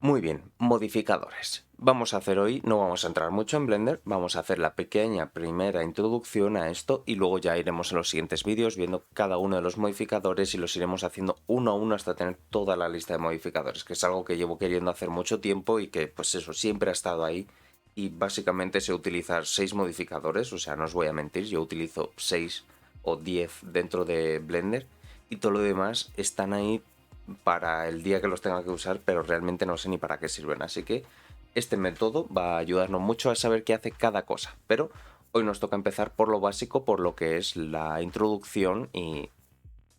Muy bien, modificadores. Vamos a hacer hoy, no vamos a entrar mucho en Blender, vamos a hacer la pequeña primera introducción a esto y luego ya iremos en los siguientes vídeos viendo cada uno de los modificadores y los iremos haciendo uno a uno hasta tener toda la lista de modificadores, que es algo que llevo queriendo hacer mucho tiempo y que pues eso siempre ha estado ahí. Y básicamente sé utilizar 6 modificadores, o sea, no os voy a mentir, yo utilizo 6 o 10 dentro de Blender y todo lo demás están ahí para el día que los tenga que usar, pero realmente no sé ni para qué sirven. Así que este método va a ayudarnos mucho a saber qué hace cada cosa. Pero hoy nos toca empezar por lo básico, por lo que es la introducción y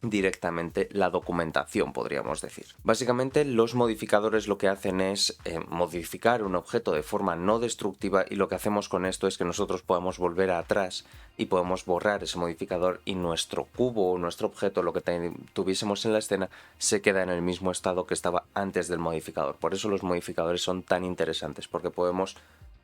directamente la documentación, podríamos decir. Básicamente los modificadores lo que hacen es modificar un objeto de forma no destructiva, y lo que hacemos con esto es que nosotros podemos volver atrás y podemos borrar ese modificador y nuestro cubo o nuestro objeto, lo que tuviésemos en la escena, se queda en el mismo estado que estaba antes del modificador. Por eso los modificadores son tan interesantes, porque podemos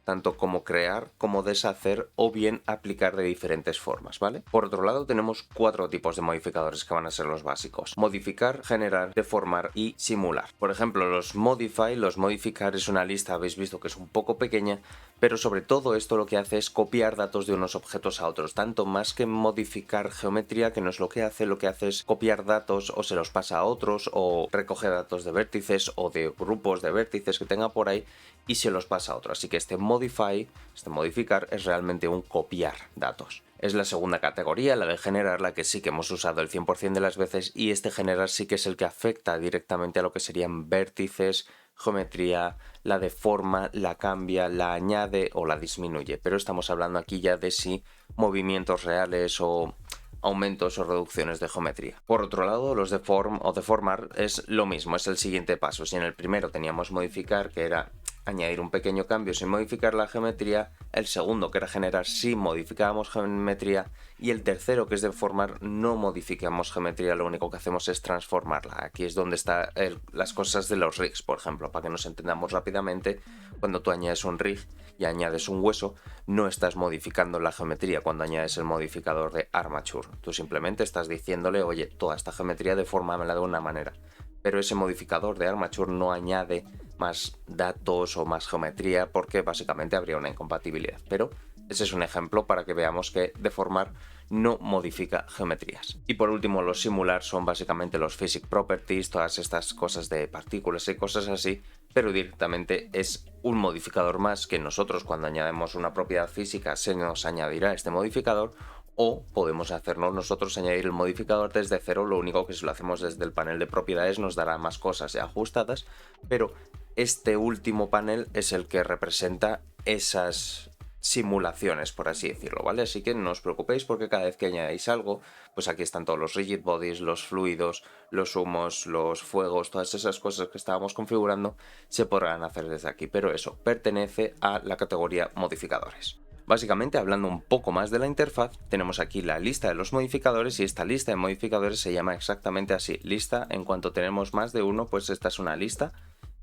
tanto como crear como deshacer o bien aplicar de diferentes formas, ¿vale? Por otro lado tenemos 4 tipos de modificadores que van a ser los básicos: modificar, generar, deformar y simular. Por ejemplo, los modificar es una lista, habéis visto que es un poco pequeña, pero sobre todo esto lo que hace es copiar datos de unos objetos a otros, tanto más que modificar geometría, que no es lo que hace es copiar datos o se los pasa a otros, o recoge datos de vértices o de grupos de vértices que tenga por ahí y se los pasa a otro. Así que este modificar es realmente un copiar datos. Es la segunda categoría, la de generar, la que sí que hemos usado el 100% de las veces, y este generar sí que es el que afecta directamente a lo que serían vértices, geometría, la deforma, la cambia, la añade o la disminuye. Pero estamos hablando aquí ya de si movimientos reales o aumentos o reducciones de geometría. Por otro lado, los deform o deformar es lo mismo, es el siguiente paso. Si en el primero teníamos modificar, que era añadir un pequeño cambio sin modificar la geometría, el segundo, que era generar, sí modificábamos geometría, y el tercero, que es deformar, no modificamos geometría, lo único que hacemos es transformarla. Aquí es donde están las cosas de los rigs, por ejemplo, para que nos entendamos rápidamente. Cuando tú añades un rig y añades un hueso, no estás modificando la geometría cuando añades el modificador de armature. Tú simplemente estás diciéndole, oye, toda esta geometría defórmamela de una manera. Pero ese modificador de armature no añade más datos o más geometría, porque básicamente habría una incompatibilidad. Pero ese es un ejemplo para que veamos que deformar no modifica geometrías. Y por último, los simular son básicamente los physics properties, todas estas cosas de partículas y cosas así, pero directamente es un modificador más que nosotros, cuando añadimos una propiedad física, se nos añadirá este modificador. O podemos hacernos nosotros añadir el modificador desde cero, lo único que si lo hacemos desde el panel de propiedades nos dará más cosas ya ajustadas, pero este último panel es el que representa esas simulaciones, por así decirlo, ¿vale? Así que no os preocupéis, porque cada vez que añadáis algo, pues aquí están todos los rigid bodies, los fluidos, los humos, los fuegos, todas esas cosas que estábamos configurando se podrán hacer desde aquí, pero eso pertenece a la categoría modificadores. Básicamente, hablando un poco más de la interfaz, tenemos aquí la lista de los modificadores, y esta lista de modificadores se llama exactamente así, lista. En cuanto tenemos más de uno, pues esta es una lista.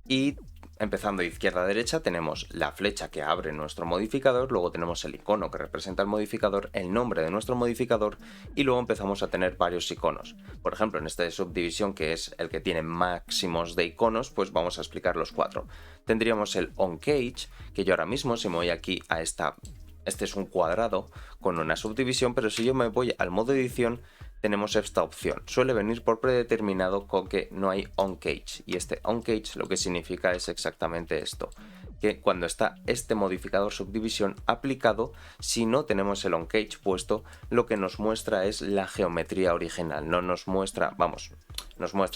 Y empezando de izquierda a derecha tenemos la flecha que abre nuestro modificador, luego tenemos el icono que representa el modificador, el nombre de nuestro modificador, y luego empezamos a tener varios iconos. Por ejemplo, en esta de subdivisión, que es el que tiene máximos de iconos, pues vamos a explicar los 4. Tendríamos el onCage, que yo ahora mismo, si me voy aquí a este es un cuadrado con una subdivisión, pero si yo me voy al modo edición, tenemos esta opción. Suele venir por predeterminado con que no hay onCage, y este onCage lo que significa es exactamente esto, que cuando está este modificador subdivisión aplicado, si no tenemos el onCage puesto, lo que nos muestra es la geometría original. No nos muestra,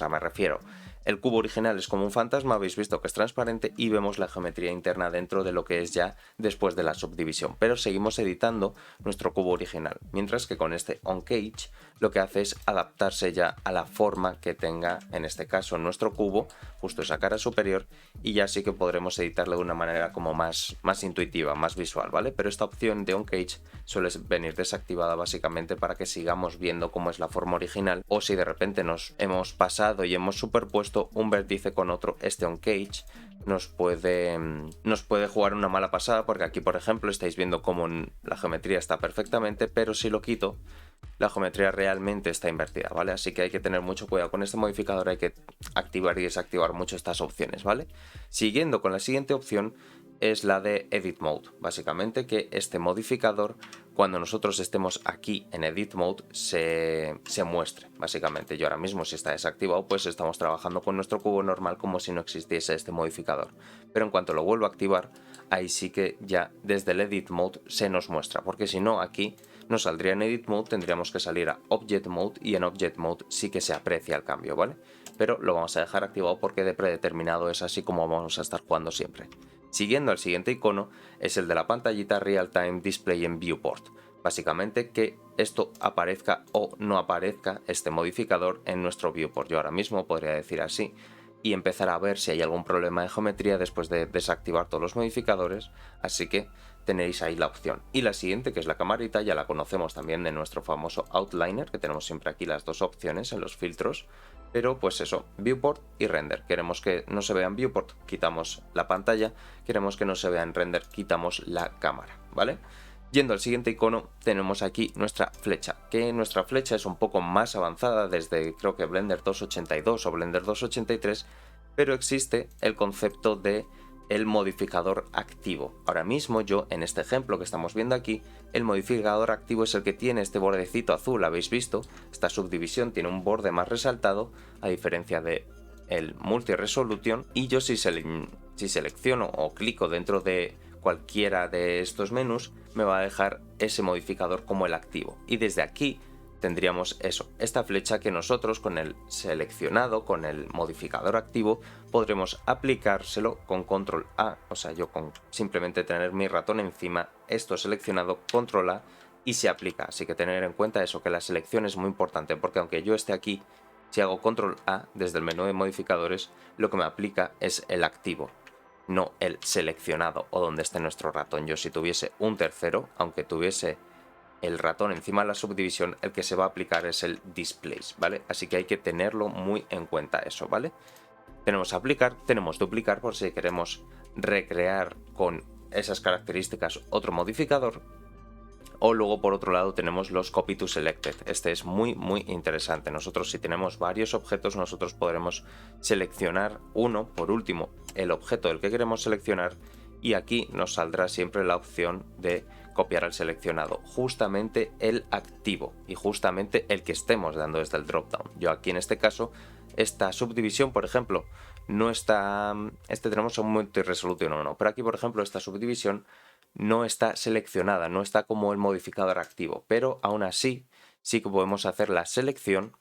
me refiero, el cubo original es como un fantasma, habéis visto que es transparente, y vemos la geometría interna dentro de lo que es ya después de la subdivisión, pero seguimos editando nuestro cubo original, mientras que con este onCage lo que hace es adaptarse ya a la forma que tenga, en este caso, nuestro cubo, justo esa cara superior, y ya sí que podremos editarlo de una manera como más intuitiva, más visual, ¿vale? Pero esta opción de onCage suele venir desactivada básicamente para que sigamos viendo cómo es la forma original, o si de repente nos hemos pasado y hemos superpuesto un vértice con otro, este onCage nos puede jugar una mala pasada, porque aquí, por ejemplo, estáis viendo cómo la geometría está perfectamente, pero si lo quito, la geometría realmente está invertida, ¿vale? Así que hay que tener mucho cuidado con este modificador, hay que activar y desactivar mucho estas opciones, ¿vale? Siguiendo con la siguiente opción es la de Edit Mode, básicamente que este modificador, cuando nosotros estemos aquí en Edit Mode, se muestre, básicamente. Yo ahora mismo, si está desactivado, pues estamos trabajando con nuestro cubo normal como si no existiese este modificador. Pero en cuanto lo vuelvo a activar, ahí sí que ya desde el Edit Mode se nos muestra, porque si no aquí nos saldría en Edit Mode, tendríamos que salir a Object Mode y en Object Mode sí que se aprecia el cambio, ¿vale? Pero lo vamos a dejar activado porque de predeterminado es así como vamos a estar jugando siempre. Siguiendo al siguiente icono es el de la pantallita Real Time Display en Viewport. Básicamente que esto aparezca o no aparezca este modificador en nuestro viewport. Yo ahora mismo podría decir así y empezar a ver si hay algún problema de geometría después de desactivar todos los modificadores, así que tenéis ahí la opción. Y la siguiente, que es la camarita, ya la conocemos también de nuestro famoso outliner, que tenemos siempre aquí las dos opciones en los filtros, pero pues eso, viewport y render. Queremos que no se vea en viewport, quitamos la pantalla, queremos que no se vea en render, quitamos la cámara, ¿vale? Yendo al siguiente icono tenemos aquí nuestra flecha, que nuestra flecha es un poco más avanzada desde creo que Blender 282 o Blender 283, pero existe el concepto de el modificador activo. Ahora mismo yo en este ejemplo que estamos viendo aquí, el modificador activo es el que tiene este bordecito azul, habéis visto, esta subdivisión tiene un borde más resaltado a diferencia de el multi-resolution, y yo si selecciono o clico dentro de cualquiera de estos menús me va a dejar ese modificador como el activo, y desde aquí tendríamos eso, esta flecha que nosotros con el seleccionado, con el modificador activo, podremos aplicárselo con control A, o sea, yo con simplemente tener mi ratón encima, esto seleccionado, control A, y se aplica. Así que tener en cuenta eso, que la selección es muy importante, porque aunque yo esté aquí, si hago control A desde el menú de modificadores, lo que me aplica es el activo, no el seleccionado o donde esté nuestro ratón. Yo si tuviese un tercero, aunque tuviese el ratón encima de la subdivisión, el que se va a aplicar es el displace, ¿vale? Así que hay que tenerlo muy en cuenta eso, ¿vale? Tenemos aplicar, tenemos duplicar por si queremos recrear con esas características otro modificador. O luego por otro lado tenemos los copy to selected. Este es muy interesante. Nosotros si tenemos varios objetos nosotros podremos seleccionar uno, por último el objeto del que queremos seleccionar, y aquí nos saldrá siempre la opción de copiar al seleccionado, justamente el activo y justamente el que estemos dando desde el dropdown. Yo aquí en este caso, esta subdivisión por ejemplo no está, tenemos un multi-resolution 1, pero aquí por ejemplo esta subdivisión no está seleccionada, no está como el modificador activo, pero aún así sí que podemos hacer la selección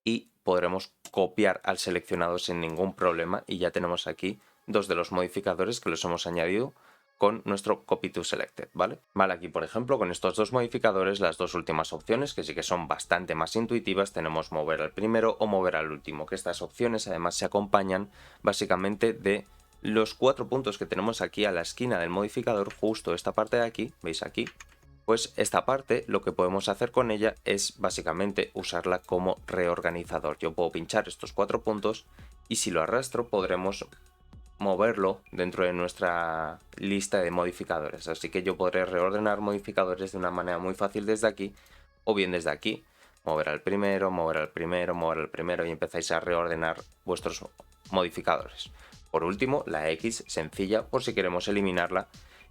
y podremos copiar al seleccionado sin ningún problema, y ya tenemos aquí dos de los modificadores que los hemos añadido con nuestro copy to selected, ¿vale? Vale, aquí por ejemplo con estos dos modificadores, las dos últimas opciones que sí que son bastante más intuitivas, tenemos mover al primero o mover al último, que estas opciones además se acompañan básicamente de los 4 puntos que tenemos aquí a la esquina del modificador, justo esta parte de aquí, ¿veis aquí? Pues esta parte lo que podemos hacer con ella es básicamente usarla como reorganizador. Yo puedo pinchar estos 4 puntos y si lo arrastro podremos moverlo dentro de nuestra lista de modificadores. Así que yo podré reordenar modificadores de una manera muy fácil desde aquí, o bien desde aquí, mover al primero, mover al primero, mover al primero, y empezáis a reordenar vuestros modificadores. Por último, la X sencilla por si queremos eliminarla.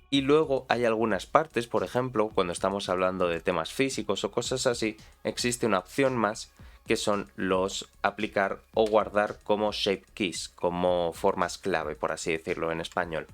Y luego hay algunas partes, por ejemplo, cuando estamos hablando de temas físicos o cosas así, existe una opción más que son los aplicar o guardar como shape keys, como formas clave, por así decirlo en español.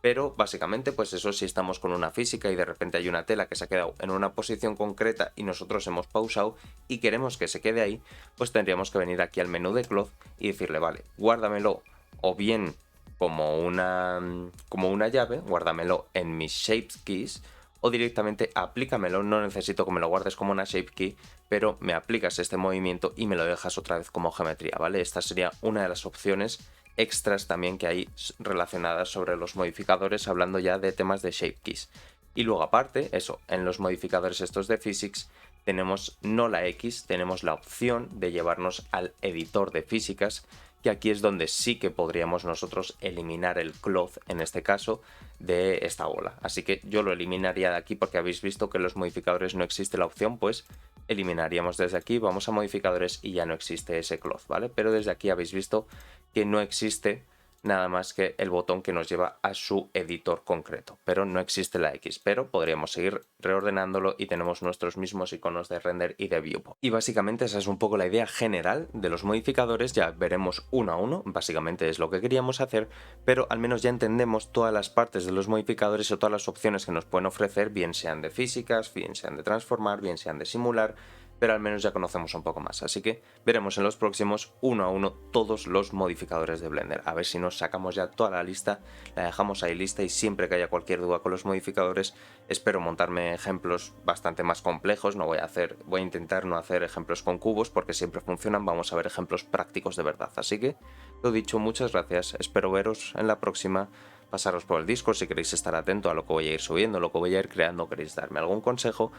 Pero básicamente pues eso, si estamos con una física y de repente hay una tela que se ha quedado en una posición concreta y nosotros hemos pausado y queremos que se quede ahí, pues tendríamos que venir aquí al menú de cloth y decirle, vale, guárdamelo o bien como una llave, guárdamelo en mis shape keys, o directamente aplícamelo, no necesito que me lo guardes como una shape key, pero me aplicas este movimiento y me lo dejas otra vez como geometría, ¿vale? Esta sería una de las opciones extras también que hay relacionadas sobre los modificadores, hablando ya de temas de shape keys. Y luego aparte, eso, en los modificadores estos de physics tenemos no la X, tenemos la opción de llevarnos al editor de físicas, que aquí es donde sí que podríamos nosotros eliminar el cloth, en este caso, de esta bola. Así que yo lo eliminaría de aquí porque habéis visto que en los modificadores no existe la opción, pues eliminaríamos desde aquí, vamos a modificadores y ya no existe ese cloth, ¿vale? Pero desde aquí habéis visto que no existe nada más que el botón que nos lleva a su editor concreto, pero no existe la X, pero podríamos seguir reordenándolo y tenemos nuestros mismos iconos de render y de viewport. Y básicamente esa es un poco la idea general de los modificadores, ya veremos uno a uno, básicamente es lo que queríamos hacer, pero al menos ya entendemos todas las partes de los modificadores o todas las opciones que nos pueden ofrecer, bien sean de físicas, bien sean de transformar, bien sean de simular, pero al menos ya conocemos un poco más, así que veremos en los próximos uno a uno todos los modificadores de Blender, a ver si nos sacamos ya toda la lista, la dejamos ahí lista y siempre que haya cualquier duda con los modificadores espero montarme ejemplos bastante más complejos, no voy a intentar no hacer ejemplos con cubos porque siempre funcionan, vamos a ver ejemplos prácticos de verdad, así que lo dicho, muchas gracias, espero veros en la próxima. Pasaros por el Discord si queréis estar atento a lo que voy a ir subiendo, lo que voy a ir creando, queréis darme algún consejo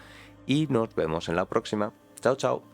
y nos vemos en la próxima. Chao, chao.